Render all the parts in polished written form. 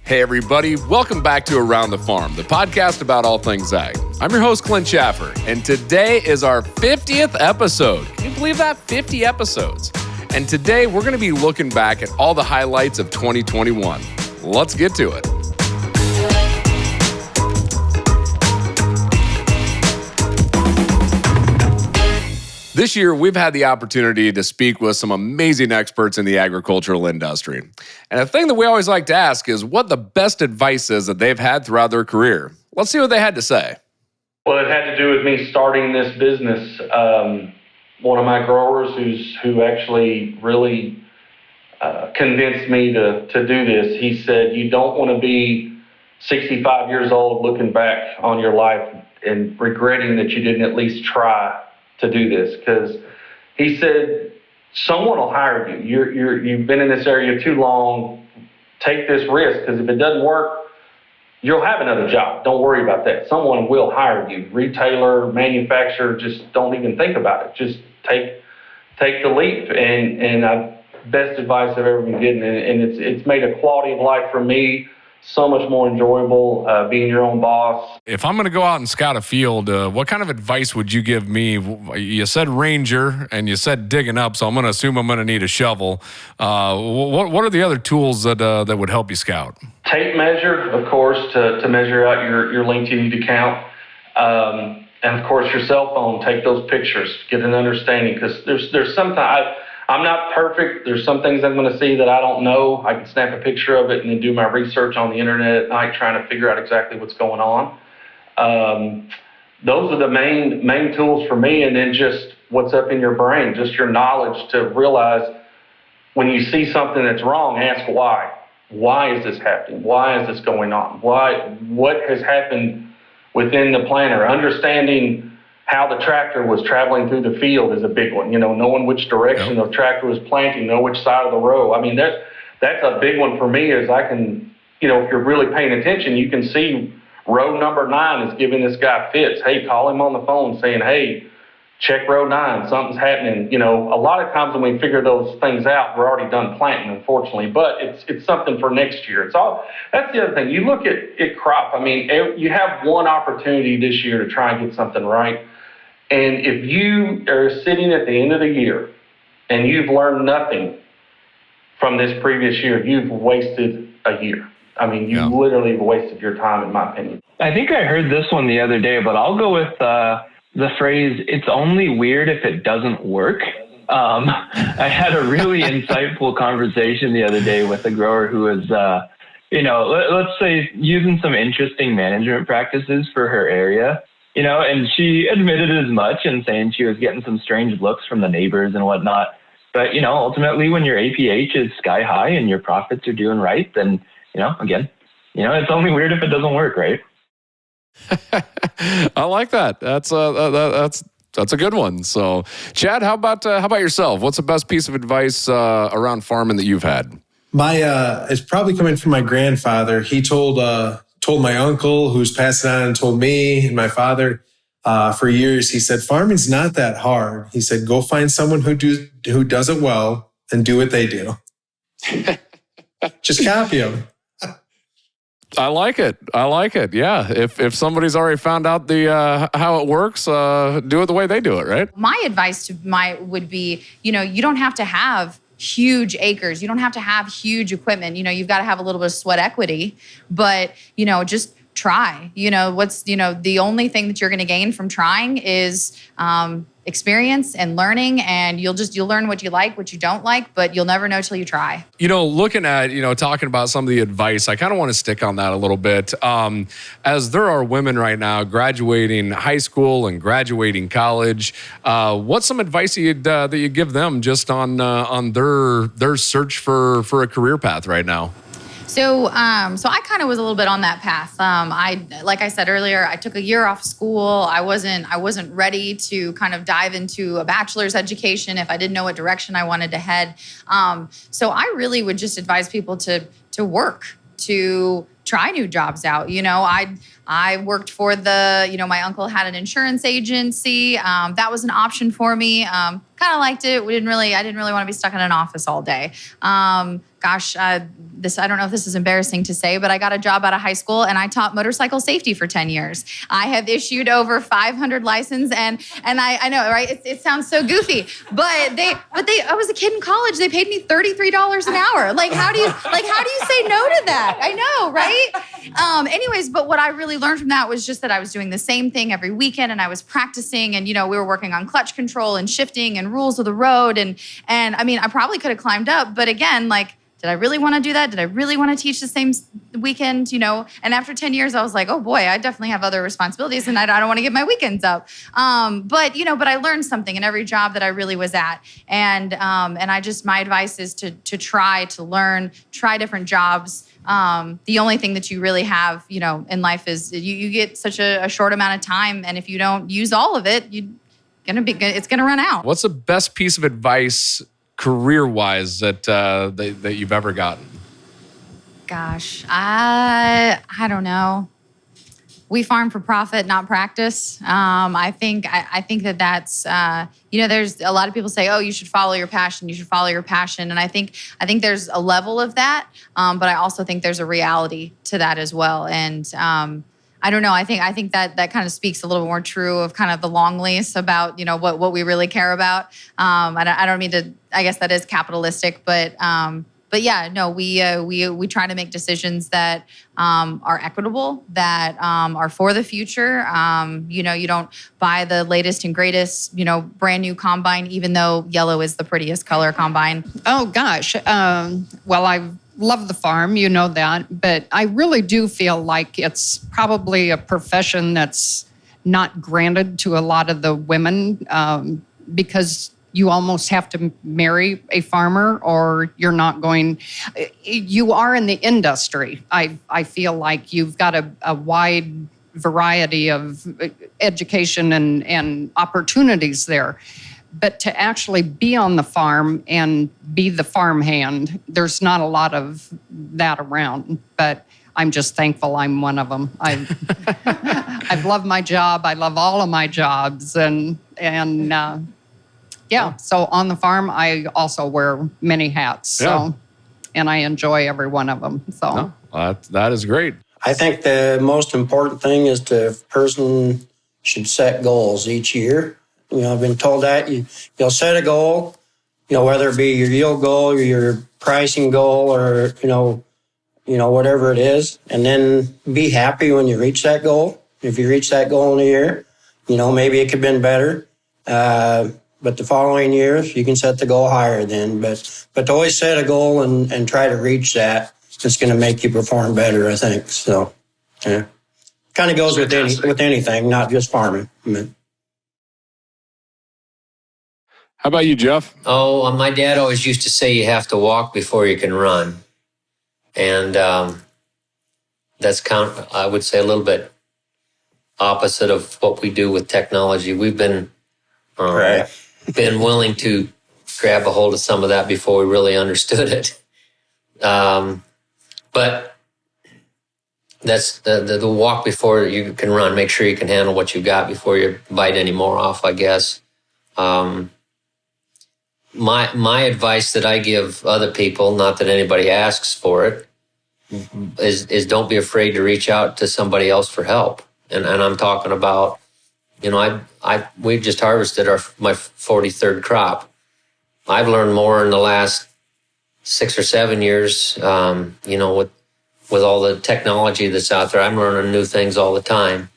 Hey everybody, welcome back to Around the Farm, the podcast about all things ag. I'm your host, Clint Chaffer, and today is our 50th episode. Can you believe that? 50 episodes. And today we're going to be looking back at all the highlights of 2021. Let's get to it. This year, we've had the opportunity to speak with some amazing experts in the agricultural industry. And a thing that we always like to ask is what the best advice is that they've had throughout their career. Let's see what they had to say. Well, it had to do with me starting this business. One of my growers who actually really convinced me to do this, he said, you don't want to be 65 years old looking back on your life and regretting that you didn't at least try to do this, because he said someone will hire you. You've been in this area too long. Take this risk, because if it doesn't work, you'll have another job. Don't worry about that. Someone will hire you. Retailer, manufacturer, just don't even think about it. Just take the leap. And best advice I've ever been getting, and it's made a quality of life for me so much more enjoyable, being your own boss. If I'm going to go out and scout a field, what kind of advice would you give me? You said ranger and you said digging up, so I'm going to assume I'm going to need a shovel. What are the other tools that would help you scout? Tape measure, of course, to measure out your length you need to count. And of course, your cell phone, take those pictures, get an understanding, because there's sometimes I'm not perfect. There's some things I'm going to see that I don't know. I can snap a picture of it and then do my research on the internet at night trying to figure out exactly what's going on. Those are the main tools for me, and then just what's up in your brain, just your knowledge to realize when you see something that's wrong, ask why. Why is this happening? Why is this going on? What has happened within the planter? Understanding how the tractor was traveling through the field is a big one. Knowing which direction the tractor was planting, know which side of the row. I mean, that's a big one for me, is I can, if you're really paying attention, you can see row number 9 is giving this guy fits. Hey, call him on the phone saying, hey, check row 9, something's happening. A lot of times when we figure those things out, we're already done planting, unfortunately, but it's something for next year. That's the other thing. You look at crop. I mean, you have one opportunity this year to try and get something right. And if you are sitting at the end of the year and you've learned nothing from this previous year, you've wasted a year. I mean, you literally wasted your time, in my opinion. I think I heard this one the other day, but I'll go with the phrase, it's only weird if it doesn't work. I had a really insightful conversation the other day with a grower who was, let's say using some interesting management practices for her area. And she admitted as much and saying she was getting some strange looks from the neighbors and whatnot. But, ultimately when your APH is sky high and your profits are doing right, then, it's only weird if it doesn't work, right? I like that. That's a good one. So, Chad, how about yourself? What's the best piece of advice around farming that you've had? It's probably coming from my grandfather. He told my uncle, who's passed it on, and told me and my father for years. He said, farming's not that hard. He said, go find someone who does it well and do what they do. Just copy them. I like it. Yeah. If somebody's already found out the how it works, do it the way they do it, right? My advice would be, you don't have to have huge acres. You don't have to have huge equipment. You've got to have a little bit of sweat equity, but, just try. The only thing that you're going to gain from trying is experience and learning, and you'll learn what you like, what you don't like, but you'll never know till you try. Looking at, talking about some of the advice, I kind of want to stick on that a little bit. As there are women right now graduating high school and graduating college, what's some advice that you give them just on their search for a career path right now? So I kind of was a little bit on that path. Like I said earlier, I took a year off school. I wasn't ready to kind of dive into a bachelor's education if I didn't know what direction I wanted to head. So I really would just advise people to work, to try new jobs out. I worked for my uncle had an insurance agency. That was an option for me. Kind of liked it. I didn't really want to be stuck in an office all day. this, I don't know if this is embarrassing to say, but I got a job out of high school and I taught motorcycle safety for 10 years. I have issued over 500 licenses and I know, right? It sounds so goofy, but I was a kid in college. They paid me $33 an hour. Like, how do you say no to that? I know, right? Anyways, but what I really learned from that was just that I was doing the same thing every weekend and I was practicing and, we were working on clutch control and shifting and rules of the road. And I mean, I probably could have climbed up, but again, like, did I really want to do that? Did I really want to teach the same weekend, And after 10 years, I was like, oh boy, I definitely have other responsibilities and I don't want to give my weekends up. But I learned something in every job that I really was at. And my advice is to try to learn, try different jobs. The only thing that you really have, in life is you get such a short amount of time. And if you don't use all of it, it's going to run out. What's the best piece of advice career-wise that you've ever gotten? Gosh, I don't know. We farm for profit, not practice. I think that's there's a lot of people say, oh, you should follow your passion. You should follow your passion. And I think there's a level of that, but I also think there's a reality to that as well. And I don't know. I think that kind of speaks a little more true of kind of the long lease about what we really care about. I don't mean to. I guess that is capitalistic, but yeah, no. We try to make decisions that are equitable, that are for the future. You don't buy the latest and greatest brand new combine, even though yellow is the prettiest color combine. Oh gosh. Well, I love the farm, that, but I really do feel like it's probably a profession that's not granted to a lot of the women because you almost have to marry a farmer or you're not going. You are in the industry. I feel like you've got a wide variety of education and opportunities there. But to actually be on the farm and be the farmhand, there's not a lot of that around. But I'm just thankful I'm one of them. I've loved my job. I love all of my jobs. And so on the farm, I also wear many hats. So, and I enjoy every one of them. So that is great. I think the most important thing is the person should set goals each year. I've been told that you'll set a goal, whether it be your yield goal or your pricing goal or, whatever it is, and then be happy when you reach that goal. If you reach that goal in a year, maybe it could have been better. But the following years, you can set the goal higher then. But to always set a goal and try to reach that, it's going to make you perform better, I think. So, yeah. Kind of goes with anything, not just farming. How about you, Jeff? Oh, my dad always used to say you have to walk before you can run. And that's I would say a little bit opposite of what we do with technology. We've been willing to grab a hold of some of that before we really understood it. But that's the walk before you can run. Make sure you can handle what you've got before you bite any more off, I guess. My advice that I give other people, not that anybody asks for it, is don't be afraid to reach out to somebody else for help. And I'm talking about, we just harvested my 43rd crop. I've learned more in the last 6 or 7 years, with all the technology that's out there. I'm learning new things all the time,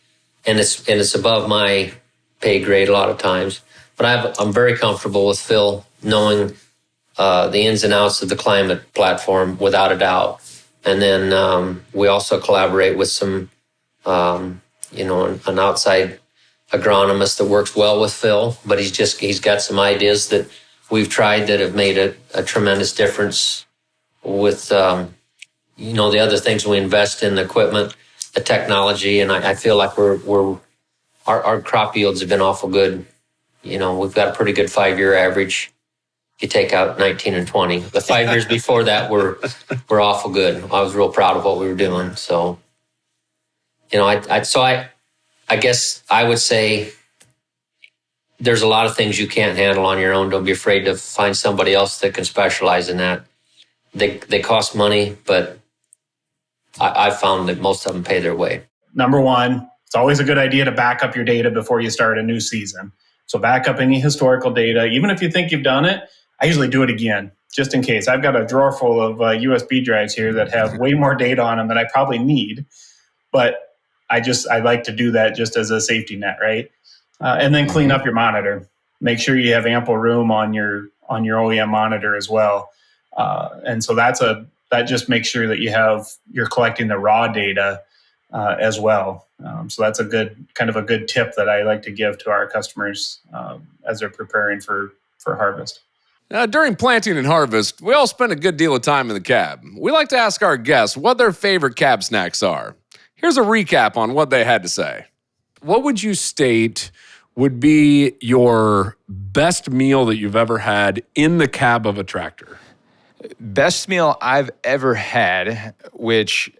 and it's above my pay grade a lot of times. But I'm very comfortable with Phil knowing the ins and outs of the climate platform without a doubt. And then we also collaborate with some, an outside agronomist that works well with Phil. But he's got some ideas that we've tried that have made a tremendous difference with, the other things we invest in, the equipment, the technology. And I feel like our crop yields have been awful good. We've got a pretty good 5-year average. You take out 19 and 20. The 5 years before that were awful good. I was real proud of what we were doing. So, I guess I would say there's a lot of things you can't handle on your own. Don't be afraid to find somebody else that can specialize in that. they cost money, but I've found that most of them pay their way. Number one, it's always a good idea to back up your data before you start a new season. So back up any historical data. Even if you think you've done it, I usually do it again, just in case. I've got a drawer full of USB drives here that have way more data on them than I probably need. But I like to do that just as a safety net, right? And then clean up your monitor. Make sure you have ample room on your OEM monitor as well. And so that just makes sure that you're collecting the raw data as well. So that's a good tip that I like to give to our customers as they're preparing for harvest. During planting and harvest, we all spend a good deal of time in the cab. We like to ask our guests what their favorite cab snacks are. Here's a recap on what they had to say. What would you state would be your best meal that you've ever had in the cab of a tractor? Best meal I've ever had, which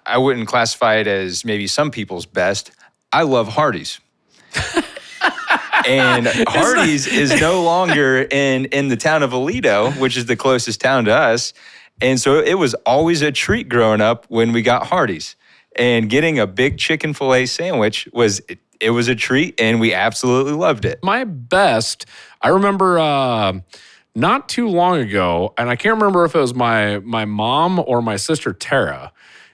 I wouldn't classify it as maybe some people's best. I love Hardee's. And Hardee's is no longer in the town of Aledo, which is the closest town to us. And so it was always a treat growing up when we got Hardee's. And getting a big chicken filet sandwich was a treat, and we absolutely loved it. My best, I remember not too long ago, and I can't remember if it was my mom or my sister Tara.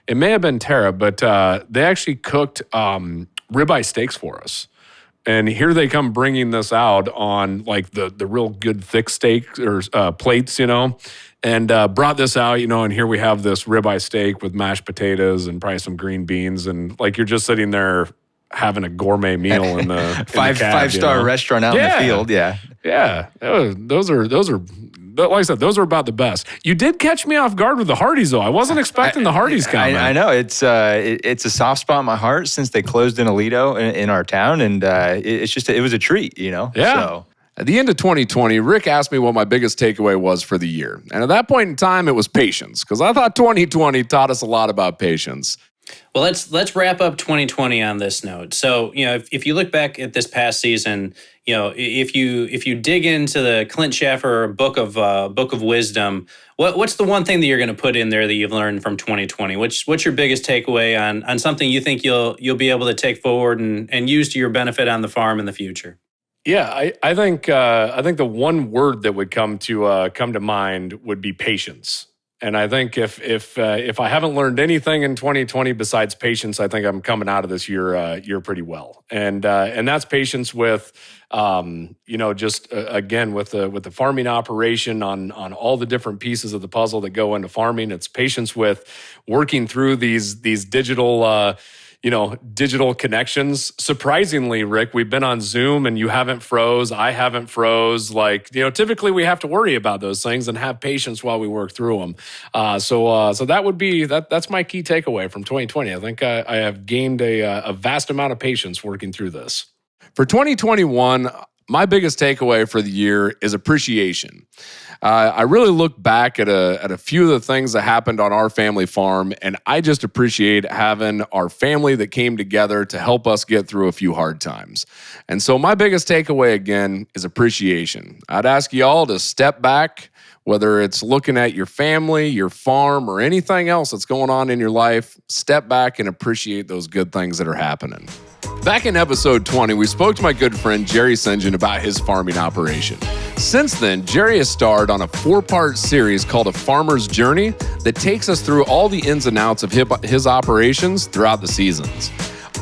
It may have been Tara, but they actually cooked ribeye steaks for us. And here they come bringing this out on like the real good thick steak or plates, and brought this out, and here we have this ribeye steak with mashed potatoes and probably some green beans. And like you're just sitting there having a gourmet meal in the five-star restaurant out in the field. Yeah. Yeah. Those are, like I said, those are about the best. You did catch me off guard with the Hardee's, though. I wasn't expecting the Hardee's comment. I know. It's a soft spot in my heart since they closed in Aledo in our town. And it was a treat, Yeah. So. At the end of 2020, Rick asked me what my biggest takeaway was for the year. And at that point in time, it was patience, because I thought 2020 taught us a lot about patience. Well, let's wrap up 2020 on this note. So, if you look back at this past season, if you dig into the Clint Chaffer book of wisdom, what's the one thing that you're going to put in there that you've learned from 2020? What's your biggest takeaway on something you think you'll be able to take forward and use to your benefit on the farm in the future? Yeah, I think the one word that would come to mind would be patience. And I think if I haven't learned anything in 2020 besides patience, I think I'm coming out of this year pretty well. And that's patience with just again with the farming operation on all the different pieces of the puzzle that go into farming. It's patience with working through these digital digital connections. Surprisingly, Rick, we've been on Zoom and you haven't froze. I haven't froze. Typically we have to worry about those things and have patience while we work through them. So that would be, that's my key takeaway from 2020. I think I have gained a vast amount of patience working through this. For 2021, my biggest takeaway for the year is appreciation. I really look back at a few of the things that happened on our family farm, and I just appreciate having our family that came together to help us get through a few hard times. And so my biggest takeaway, again, is appreciation. I'd ask you all to step back, whether it's looking at your family, your farm, or anything else that's going on in your life, step back and appreciate those good things that are happening. Back in episode 20, we spoke to my good friend Jerry St. John about his farming operation. Since then, Jerry has starred on a 4-part series called A Farmer's Journey that takes us through all the ins and outs of his operations throughout the seasons.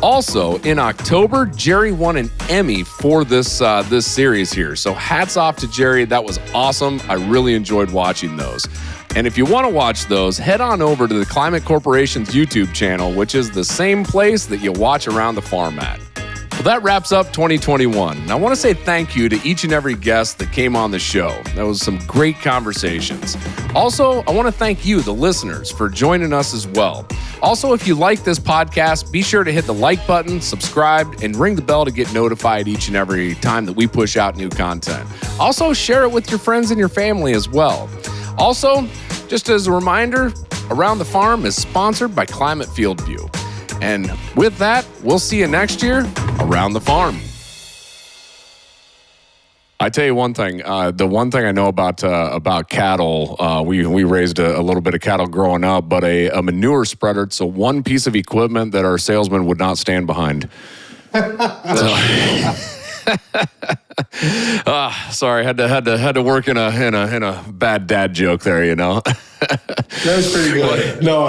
Also, in October, Jerry won an Emmy for this series here. So hats off to Jerry. That was awesome. I really enjoyed watching those. And if you want to watch those, head on over to the Climate Corporation's YouTube channel, which is the same place that you watch Around the Farm at. Well, that wraps up 2021. And I want to say thank you to each and every guest that came on the show. That was some great conversations. Also, I want to thank you, the listeners, for joining us as well. Also, if you like this podcast, be sure to hit the like button, subscribe, and ring the bell to get notified each and every time that we push out new content. Also, share it with your friends and your family as well. Also, just as a reminder, Around the Farm is sponsored by Climate FieldView. And with that, we'll see you next year Around the Farm. I tell you one thing. The one thing I know about cattle, we raised a little bit of cattle growing up, but a manure spreader. It's the one piece of equipment that our salesman would not stand behind. Sorry, had to work in a bad dad joke there, you know. That was pretty good. No.